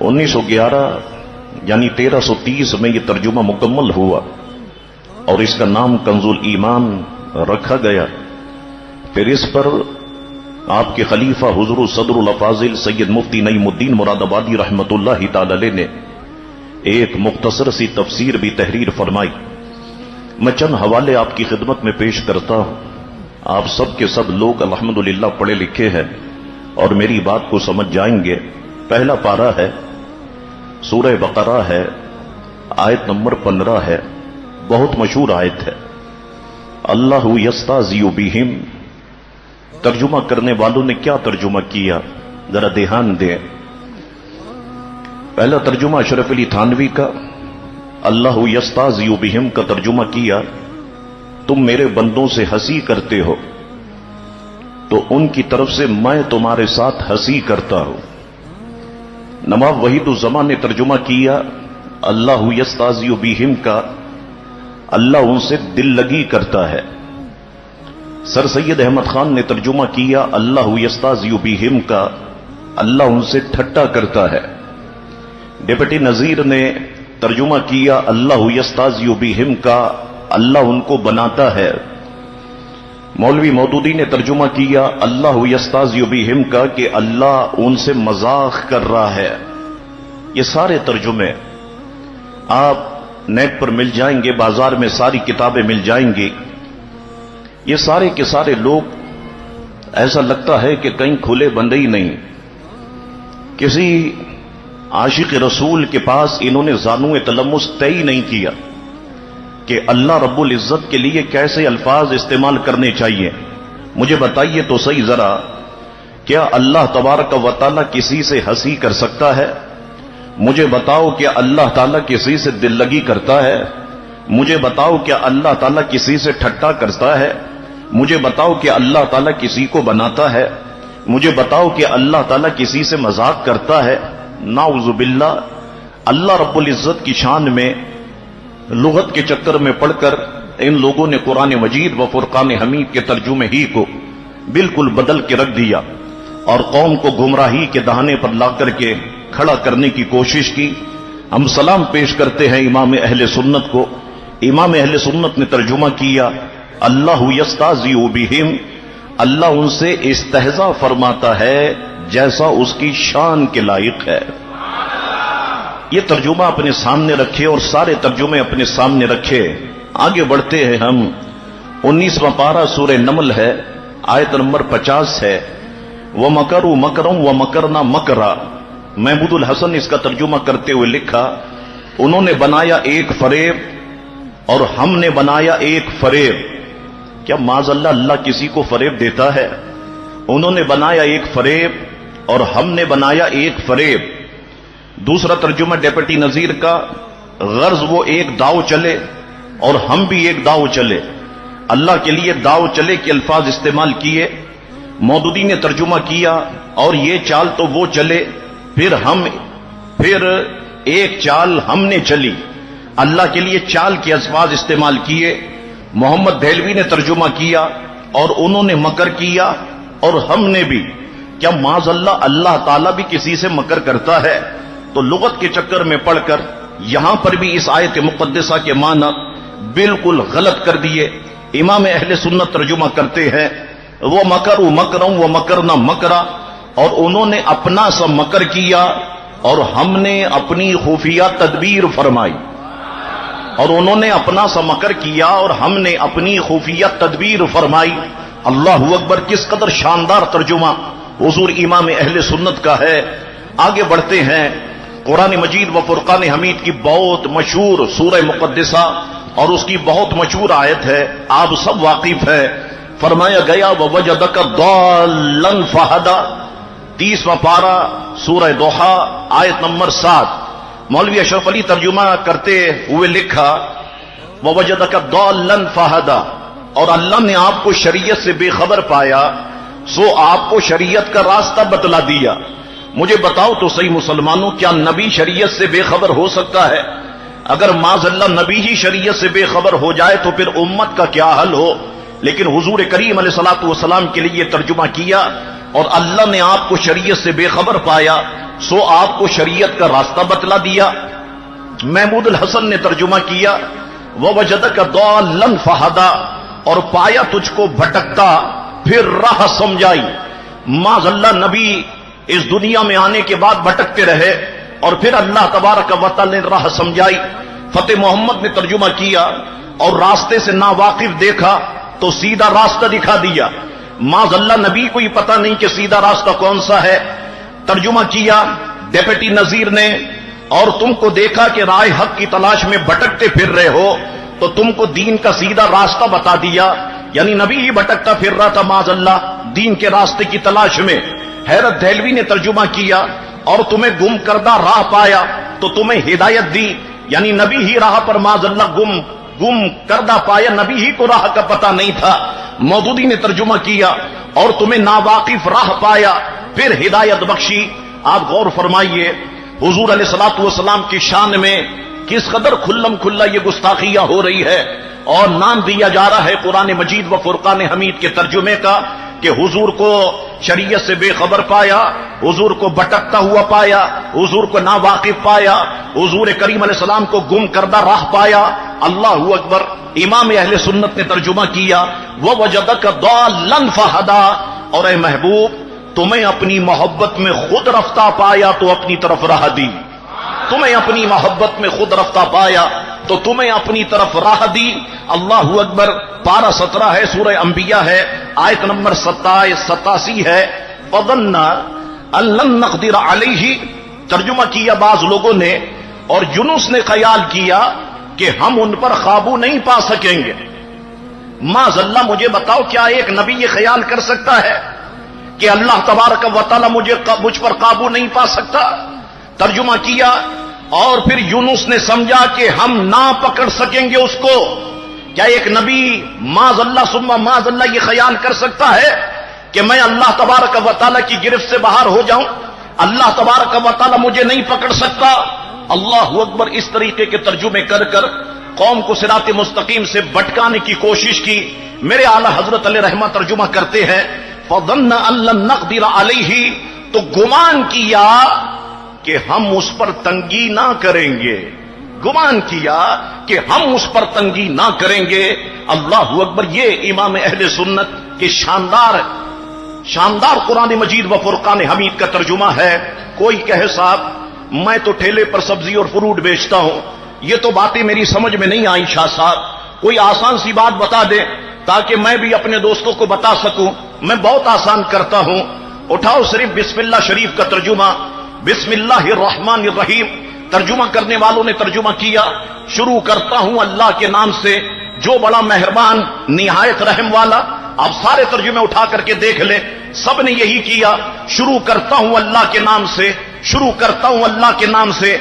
1911 यानी 1330 में ये तर्जुमा मुकम्मल हुआ और इसका नाम कंजुल ईमान रखा गया। फिर इस पर आपके खलीफा हुजूर सदरुल अफाजिल सैयद मुफ्ती नईमुद्दीन मुरादाबादी रहमतुल्लाहि ताला अलैह ने एक मुख्तसर सी तफसीर भी तहरीर फरमाई। मैं चंद हवाले आपकी खिदमत में पेश करता हूं। आप सब के सब लोग अल्हम्दुलिल्लाह पढ़े लिखे हैं और मेरी बात को समझ जाएंगे। पहला पारा है, सूरह बकरा है, आयत नंबर 15 है, बहुत मशहूर आयत है। अल्लाहु यस्ताज़ियु बिहिम, तर्जुमा करने वालों ने क्या तर्जुमा किया, जरा ध्यान दें। पहला तर्जुमा अशरफ अली थानवी का, अल्लाहु यस्ताज़ियु बिहिम का तर्जुमा किया, तुम मेरे बंदों से हंसी करते हो तो उनकी तरफ से मैं तुम्हारे साथ हंसी करता हूं। नवाब वहीदुज़्ज़मान ने तर्जुमा किया, अल्लाहु यस्ताज़ियु बिहिम का, अल्लाह उनसे दिल लगी करता है। सर सैयद अहमद खान ने तर्जुमा किया, अल्लाहु यस्ताज़ियु बिहिम का, अल्लाह उनसे ठट्टा करता है। डिप्टी नजीर ने तर्जुमा किया, अल्लाहु यस्ताज़ियु बिहिम का, अल्लाह उनको बनाता है। मौलवी मौदूदी ने तर्जुमा किया, अल्लाहु यस्ताज़ियु बिहिम का, कि अल्लाह उनसे मजाक कर रहा है। ये सारे तर्जुमे आप नेट पर मिल जाएंगे, बाजार में सारी किताबें मिल जाएंगी। ये सारे के सारे लोग, ऐसा लगता है कि कहीं खुले बंदे ही नहीं। किसी आशिक रसूल के पास इन्होंने ज़ानुए तलम्मुस तय नहीं किया कि अल्लाह रब्बुल इज्जत के लिए कैसे अल्फाज इस्तेमाल करने चाहिए। मुझे बताइए तो सही जरा, क्या अल्लाह तबारक व तआला किसी से हंसी कर सकता है? मुझे बताओ, क्या अल्लाह ताला किसी से दिल लगी करता है? मुझे बताओ, क्या अल्लाह ताला किसी से ठट्टा करता है? मुझे बताओ, क्या अल्लाह ताला किसी को बनाता है? मुझे बताओ कि अल्लाह ताला किसी से मजाक करता है? नाउजुबिल्लाह। अल्लाह रब्बुल इज्जत की शान में लुगत के चक्कर में पढ़कर इन लोगों ने कुरान मजीद व फुरकान हमीद के तर्जुमे ही को बिल्कुल बदल के रख दिया और कौम को गुमराही के दहाने पर लाकर के खड़ा करने की कोशिश की। हम सलाम पेश करते हैं इमाम अहले सुन्नत को। इमाम अहले सुन्नत ने तर्जुमा किया, अल्लाहु यस्ताज़ियु बिहिम, अल्लाह उनसे इस्तेहज़ा फरमाता है जैसा उसकी शान के लायक है। ये तर्जुमा अपने सामने रखे और सारे तर्जुमे अपने सामने रखे। आगे बढ़ते हैं हम। 19वां पारा सूरह नमल है, आयत नंबर 50 है। व मकरू मकरम व मकरना मकरा। महमूदुल हसन इसका तर्जुमा करते हुए लिखा, उन्होंने बनाया एक फरेब और हमने बनाया एक फरेब। क्या माज़अल्लाह अल्लाह किसी को फरेब देता है? उन्होंने बनाया एक फरेब और हमने बनाया एक फरेब। दूसरा तर्जुमा डिप्टी नजीर का, गर्ज वो एक दाव चले और हम भी एक दाव चले। अल्लाह के लिए दाव चले के अल्फाज इस्तेमाल किए। मौदूदी ने तर्जुमा किया, और ये चाल तो वो चले, फिर एक चाल हमने चली। अल्लाह के लिए चाल के अल्फाज इस्तेमाल किए। मोहम्मद देहलवी ने तर्जुमा किया, और उन्होंने मकर किया और हमने भी। क्या माज़अल्लाह अल्लाह ताला भी किसी से मकर करता है? तो लुगत के चक्कर में पढ़कर यहां पर भी इस आयत मुक़द्दसा के माना बिल्कुल गलत कर दिए। इमाम अहले सुन्नत तर्जुमा करते हैं, वो मकरू मकरम व मकरना मकरा, और उन्होंने अपना सा मकर किया और हमने अपनी खुफिया तदबीर फरमाई। और उन्होंने अपना सा मकर किया और हमने अपनी खुफिया तदबीर फरमाई। अल्लाहु अकबर, किस कदर शानदार तर्जुमा हुजूर इमाम अहले सुन्नत का है। आगे बढ़ते हैं। कुरान मजीद व फुरकान हमीद की बहुत मशहूर सूरह मुक़द्दसा और उसकी बहुत मशहूर आयत है, आप सब वाकिफ है। फरमाया गया, ववजदक दाल्लन फहदा। 30वां पारा सूरह दोहा, आयत नंबर 7। मौलवी अशरफ अली तर्जुमा करते हुए लिखा, ववजदक दाल्लन फहदा, और अल्लाह ने आपको शरीयत से बेखबर पाया सो आपको शरीयत का रास्ता बतला दिया। मुझे बताओ तो सही मुसलमानों, क्या नबी शरीयत से बेखबर हो सकता है? अगर माज़अल्लाह नबी ही शरीयत से बेखबर हो जाए तो फिर उम्मत का क्या हल हो। लेकिन हुजूर करीम अलैहिस्सलातु वस्सलाम के लिए तर्जुमा किया, اور اللہ نے آپ کو شریعت سے بے خبر پایا سو آپ کو شریعت کا راستہ بتلا دیا۔ محمود الحسن نے ترجمہ کیا وَوَجَدَكَ ضَالًّا فَهَدَىٰ، اور پایا تجھ کو بھٹکتا پھر راہ سمجھائی۔ معاذ اللہ نبی اس دنیا میں آنے کے بعد بھٹکتے رہے اور پھر اللہ تبارک و تعالی نے راہ سمجھائی۔ فتح محمد نے ترجمہ کیا اور راستے سے ناواقف دیکھا تو سیدھا راستہ دکھا دیا۔ معاذ اللہ نبی کو ہی پتہ نہیں کہ سیدھا راستہ کون سا ہے۔ ترجمہ کیا ڈیپٹی نذیر نے، اور تم کو دیکھا کہ راہ حق کی تلاش میں بھٹکتے پھر رہے ہو تو تم کو دین کا سیدھا راستہ بتا دیا، یعنی نبی ہی بھٹکتا پھر رہا تھا معاذ اللہ دین کے راستے کی تلاش میں۔ حیرت دہلوی نے ترجمہ کیا اور تمہیں گم کردہ راہ پایا تو تمہیں ہدایت دی، یعنی نبی ہی راہ پر معاذ اللہ گم کردہ پایا، نبی ہی کو راہ کا پتہ نہیں تھا۔ مودودی نے ترجمہ کیا اور تمہیں ناواقف راہ پایا پھر ہدایت بخشی۔ آپ غور فرمائیے حضور علیہ الصلوۃ والسلام کی شان میں کس قدر کھلم کھلا یہ گستاخیاں ہو رہی ہے، اور نام دیا جا رہا ہے قرآن مجید و فرقان حمید کے ترجمے کا کہ حضور کو شریعت سے بے خبر پایا، حضور کو بھٹکتا ہوا پایا، حضور کو ناواقف پایا، حضور کریم علیہ السلام کو گم کردہ راہ پایا۔ اللہ اکبر۔ امام اہل سنت نے ترجمہ کیا وَوَجَدَكَ ضَالًّا فَهَدَىٰ، اور اے محبوب تمہیں اپنی محبت میں خود رفتہ پایا تو اپنی طرف راہ دی، تمہیں اپنی محبت میں خود رفتہ پایا تو تمہیں اپنی طرف راہ دی۔ اللہ اکبر۔ پارہ 17 ہے، سورہ انبیاء ہے، آیت نمبر 87 ہے۔ فَظَنَّ أَن لَّن نَّقْدِرَ عَلَيْهِ، ترجمہ کیا بعض لوگوں نے، اور یونس نے خیال کیا کہ ہم ان پر قابو نہیں پا سکیں گے۔ معاذ اللہ مجھے بتاؤ کیا ایک نبی یہ خیال کر سکتا ہے کہ اللہ تبارک و تعالی مجھ پر قابو نہیں پا سکتا؟ ترجمہ کیا اور پھر یونس نے سمجھا کہ ہم نہ پکڑ سکیں گے اس کو۔ کیا ایک نبی معاذ اللہ ثم معاذ اللہ یہ خیال کر سکتا ہے کہ میں اللہ تبارک و تعالی کی گرفت سے باہر ہو جاؤں؟ اللہ تبارک و تعالی مجھے نہیں پکڑ سکتا۔ اللہ اکبر۔ اس طریقے کے ترجمے کر کر قوم کو صراط مستقیم سے بھٹکانے کی کوشش کی۔ میرے اعلی حضرت علیہ رحمہ ترجمہ کرتے ہیں فَظَنَّ أَن لَّن نَّقْدِرَ عَلَيْهِ، تو گمان کیا کہ ہم اس پر تنگی نہ کریں گے، گمان کیا کہ ہم اس پر تنگی نہ کریں گے۔ اللہ اکبر۔ یہ امام اہل سنت کے شاندار قرآن مجید و فرقان حمید کا ترجمہ ہے۔ کوئی کہے صاحب میں تو ٹھیلے پر سبزی اور فروٹ بیچتا ہوں، یہ تو باتیں میری سمجھ میں نہیں آئی شاہ صاحب، کوئی آسان سی بات بتا دے تاکہ میں بھی اپنے دوستوں کو بتا سکوں۔ میں بہت آسان کرتا ہوں، اٹھاؤ صرف بسم اللہ شریف کا ترجمہ، بسم اللہ الرحمن الرحیم۔ ترجمہ کرنے والوں نے ترجمہ کیا شروع کرتا ہوں اللہ کے نام سے جو بڑا مہربان نہایت رحم والا۔ آپ سارے ترجمے اٹھا کر کے دیکھ لیں، سب نے یہی کیا، شروع کرتا ہوں اللہ کے نام سے، شروع کرتا ہوں اللہ کے نام سے۔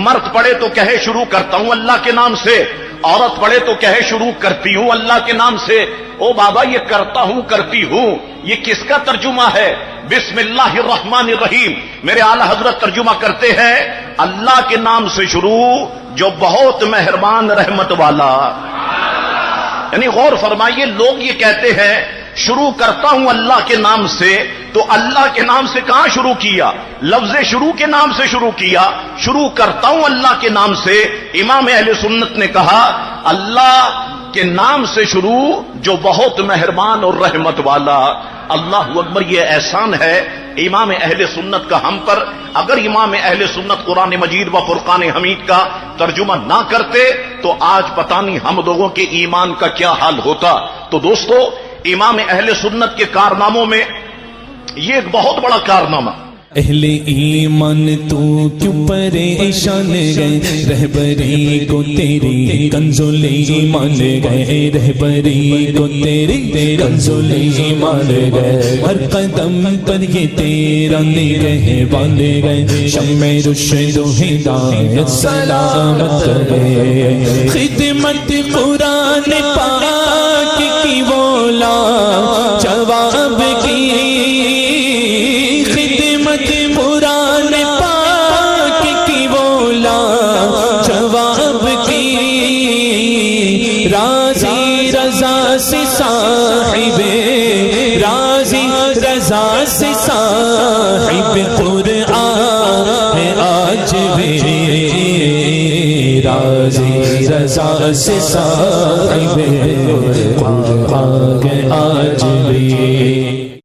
مرد پڑھے تو کہے شروع کرتا ہوں اللہ کے نام سے، عورت پڑھے تو کہے شروع کرتی ہوں اللہ کے نام سے۔ او بابا یہ کرتا ہوں کرتی ہوں یہ کس کا ترجمہ ہے؟ بسم اللہ الرحمن الرحیم۔ میرے اعلی حضرت ترجمہ کرتے ہیں اللہ کے نام سے شروع جو بہت مہربان رحمت والا۔ یعنی غور فرمائیے، لوگ یہ کہتے ہیں شروع کرتا ہوں اللہ کے نام سے، تو اللہ کے نام سے کہاں شروع کیا؟ لفظ شروع کے نام سے شروع کیا۔ شروع کرتا ہوں اللہ کے نام سے، امام اہل سنت نے کہا اللہ کے نام سے شروع جو بہت مہربان اور رحمت والا۔ اللہ اکبر۔ یہ احسان ہے امام اہل سنت کا ہم پر۔ اگر امام اہل سنت قرآن مجید و فرقان حمید کا ترجمہ نہ کرتے تو آج پتہ نہیں ہم لوگوں کے ایمان کا کیا حال ہوتا۔ تو دوستو امام اہل سنت کے کارناموں میں یہ ایک بہت بڑا کارنامہ۔ اہل ایمان تو کیوں پریشان گئے، رہبری کو تیری کنزول ایمان گئے، رہبری کو تیری کنزول ایمان گئے، ہر قدم پر یہ تیرا نگہبان گئے، شمع رشد و ہدایت سلامت کرے، خدمت قرآن پاک کی بولا جواب کی، قرآن پاک کی بولا جواب کی، راضی رضا سے صاحب راضی رضا سے راضی رضا سے صاحب قرآن